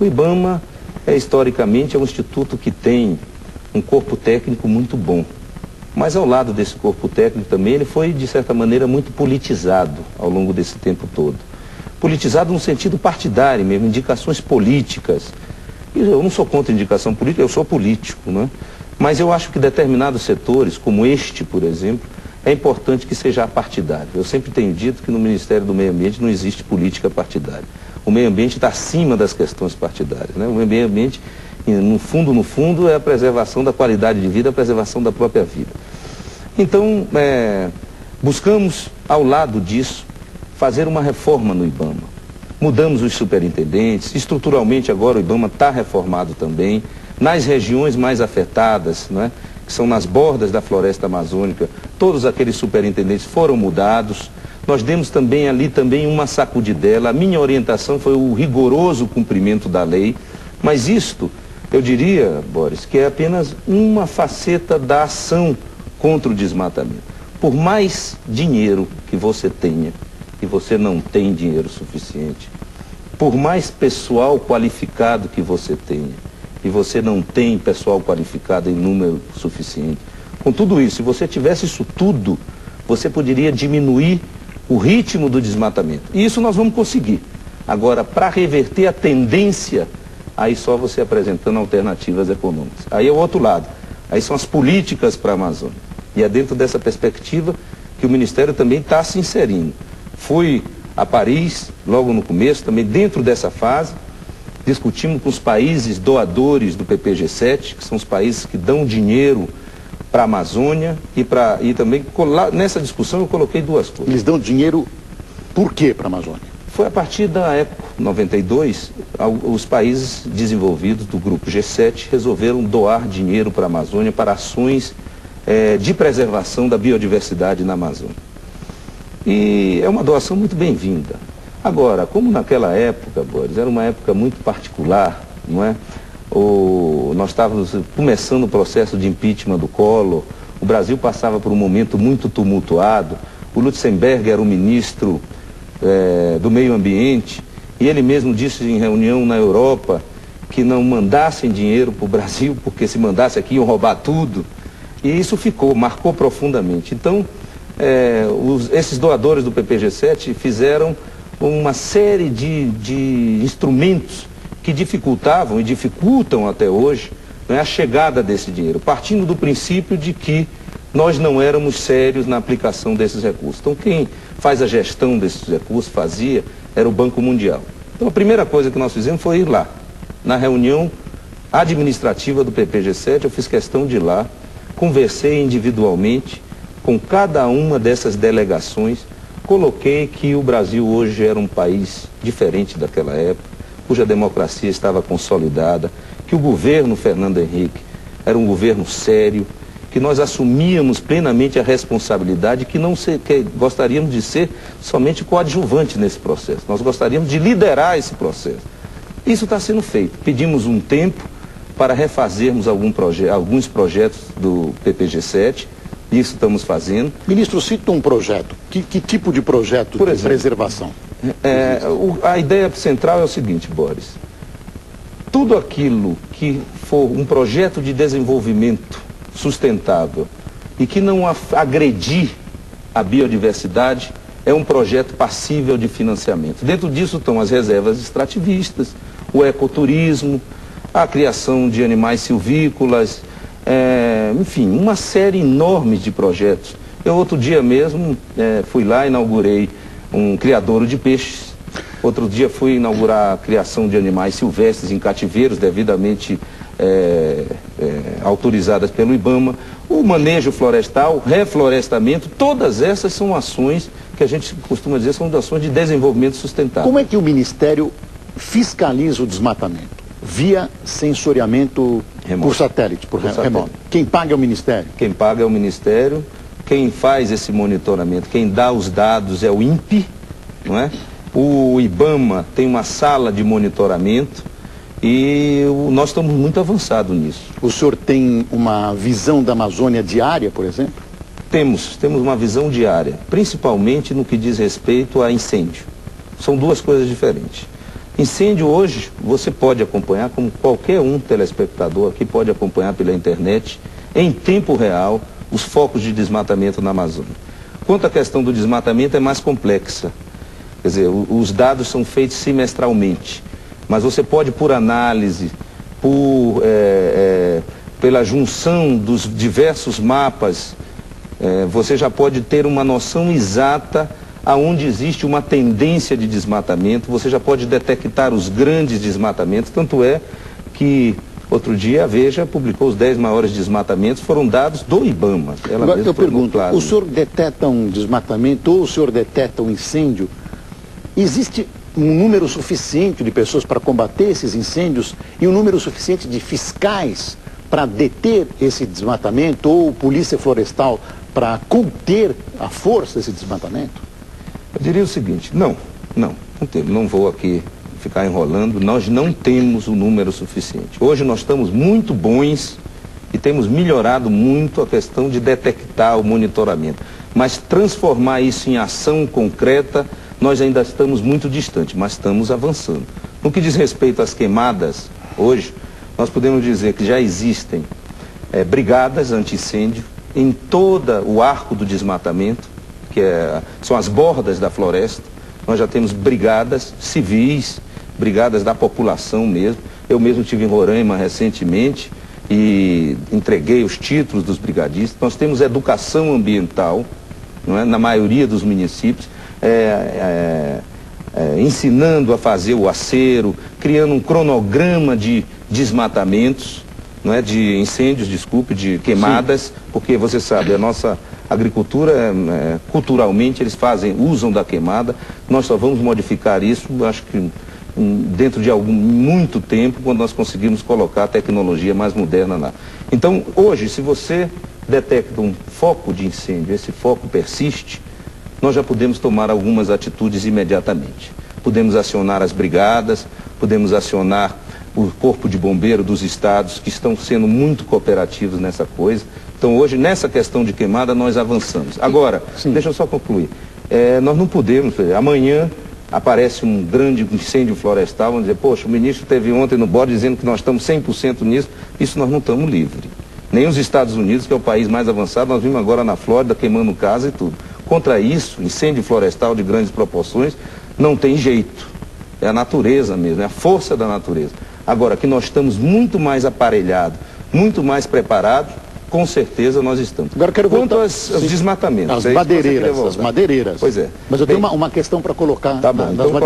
O IBAMA, historicamente, é um instituto que tem um corpo técnico muito bom. Mas ao lado desse corpo técnico também, ele foi, de certa maneira, muito politizado ao longo desse tempo todo. Politizado no sentido partidário mesmo, indicações políticas. E eu não sou contra indicação política, eu sou político, né? Mas eu acho que determinados setores, como este, por exemplo, é importante que seja apartidário. Eu sempre tenho dito que no Ministério do Meio Ambiente não existe política partidária. O meio ambiente está acima das questões partidárias, né? O meio ambiente, no fundo, é a preservação da qualidade de vida, a preservação da própria vida. Então, buscamos, ao lado disso, fazer uma reforma no IBAMA. Mudamos os superintendentes, estruturalmente agora o IBAMA está reformado também, nas regiões mais afetadas, né, que são nas bordas da floresta amazônica, todos aqueles superintendentes foram mudados. Nós demos também ali uma sacudidela. A minha orientação foi o rigoroso cumprimento da lei, mas isto, eu diria, Boris, que é apenas uma faceta da ação contra o desmatamento. Por mais dinheiro que você tenha, e você não tem dinheiro suficiente, por mais pessoal qualificado que você tenha, e você não tem pessoal qualificado em número suficiente, com tudo isso, se você tivesse isso tudo, você poderia diminuir o ritmo do desmatamento. E isso nós vamos conseguir. Agora, para reverter a tendência, aí só você apresentando alternativas econômicas. Aí é o outro lado. Aí são as políticas para a Amazônia. E é dentro dessa perspectiva que o Ministério também está se inserindo. Fui a Paris, logo no começo, também dentro dessa fase, discutimos com os países doadores do PPG-7, que são os países que dão dinheiro para a Amazônia, e também, nessa discussão, eu coloquei duas coisas. Eles dão dinheiro por quê para a Amazônia? Foi a partir da Eco 92, os países desenvolvidos do grupo G7 resolveram doar dinheiro para a Amazônia para ações de preservação da biodiversidade na Amazônia. E é uma doação muito bem-vinda. Agora, como naquela época, Boris, era uma época muito particular, não é? Nós estávamos começando o processo de impeachment do Collor, o Brasil passava por um momento muito tumultuado, o Lutzenberg era o ministro do meio ambiente, e ele mesmo disse em reunião na Europa que não mandassem dinheiro para o Brasil, porque se mandasse aqui iam roubar tudo. E isso marcou profundamente. Então, esses doadores do PPG-7 fizeram uma série de instrumentos que dificultavam e dificultam até hoje, né, a chegada desse dinheiro, partindo do princípio de que nós não éramos sérios na aplicação desses recursos. Então, quem faz a gestão desses recursos, era o Banco Mundial. Então, a primeira coisa que nós fizemos foi ir lá. Na reunião administrativa do PPG-7, eu fiz questão de ir lá, conversei individualmente com cada uma dessas delegações, coloquei que o Brasil hoje era um país diferente daquela época, cuja democracia estava consolidada, que o governo Fernando Henrique era um governo sério, que nós assumíamos plenamente a responsabilidade, que gostaríamos de ser somente coadjuvante nesse processo. Nós gostaríamos de liderar esse processo. Isso está sendo feito. Pedimos um tempo para refazermos alguns projetos do PPG-7, isso estamos fazendo. Ministro, cita um projeto. Que tipo de projeto de preservação? A ideia central é o seguinte, Boris. Tudo aquilo que for um projeto de desenvolvimento sustentável e que não agredir a biodiversidade é um projeto passível de financiamento. Dentro disso estão as reservas extrativistas, o ecoturismo, a criação de animais silvícolas, enfim, uma série enorme de projetos. Eu outro dia mesmo fui lá e inaugurei um criadouro de peixes. Outro dia fui inaugurar a criação de animais silvestres em cativeiros devidamente autorizadas pelo IBAMA, o manejo florestal, reflorestamento, todas essas são ações que a gente costuma dizer são ações de desenvolvimento sustentável. Como é que o Ministério fiscaliza o desmatamento? Via sensoriamento por satélite, por remoto. Quem paga é o Ministério? Quem paga é o Ministério, quem faz esse monitoramento, quem dá os dados é o INPE, não é? O IBAMA tem uma sala de monitoramento e nós estamos muito avançados nisso. O senhor tem uma visão da Amazônia diária, por exemplo? Temos uma visão diária, principalmente no que diz respeito a incêndio. São duas coisas diferentes. Incêndio hoje, você pode acompanhar, como qualquer um telespectador aqui pode acompanhar pela internet, em tempo real, os focos de desmatamento na Amazônia. Quanto à questão do desmatamento, é mais complexa. Quer dizer, os dados são feitos semestralmente, mas você pode, por análise, pela junção dos diversos mapas, você já pode ter uma noção exata aonde existe uma tendência de desmatamento, você já pode detectar os grandes desmatamentos, tanto é que outro dia a Veja publicou os 10 maiores desmatamentos, foram dados do IBAMA. Agora eu pergunto, o senhor deteta um desmatamento ou o senhor deteta um incêndio? Existe um número suficiente de pessoas para combater esses incêndios e um número suficiente de fiscais para deter esse desmatamento ou polícia florestal para conter a força desse desmatamento? Eu diria o seguinte, não temos, não vou aqui ficar enrolando, nós não temos o número suficiente. Hoje nós estamos muito bons e temos melhorado muito a questão de detectar o monitoramento, mas transformar isso em ação concreta, nós ainda estamos muito distantes, mas estamos avançando. No que diz respeito às queimadas, hoje, nós podemos dizer que já existem brigadas anti-incêndio em todo o arco do desmatamento, que são as bordas da floresta. Nós já temos brigadas civis, brigadas da população mesmo. Eu mesmo estive em Roraima recentemente e entreguei os títulos dos brigadistas. Nós temos educação ambiental, não é? Na maioria dos municípios, ensinando a fazer o acero, criando um cronograma de desmatamentos, não é? De incêndios, desculpe, de queimadas. Sim. Porque você sabe, a nossa agricultura, culturalmente, eles usam da queimada. Nós só vamos modificar isso, acho que dentro de muito tempo, quando nós conseguirmos colocar a tecnologia mais moderna lá. Então, hoje, se você detecta um foco de incêndio, esse foco persiste, nós já podemos tomar algumas atitudes imediatamente. Podemos acionar as brigadas, podemos acionar o Corpo de Bombeiro dos estados, que estão sendo muito cooperativos nessa coisa. Então, hoje, nessa questão de queimada, nós avançamos. Agora, deixa eu só concluir. Nós não podemos, amanhã aparece um grande incêndio florestal, vamos dizer, poxa, o ministro esteve ontem no BOD dizendo que nós estamos 100% nisso. Isso nós não estamos livres. Nem os Estados Unidos, que é o país mais avançado, nós vimos agora na Flórida queimando casa e tudo. Contra isso, incêndio florestal de grandes proporções, não tem jeito. É a natureza mesmo, é a força da natureza. Agora, que nós estamos muito mais aparelhados, muito mais preparados, com certeza nós estamos. Agora quero voltar aos desmatamentos. As madeireiras. Pois é. Mas eu tenho uma questão para colocar. Tá bom, então,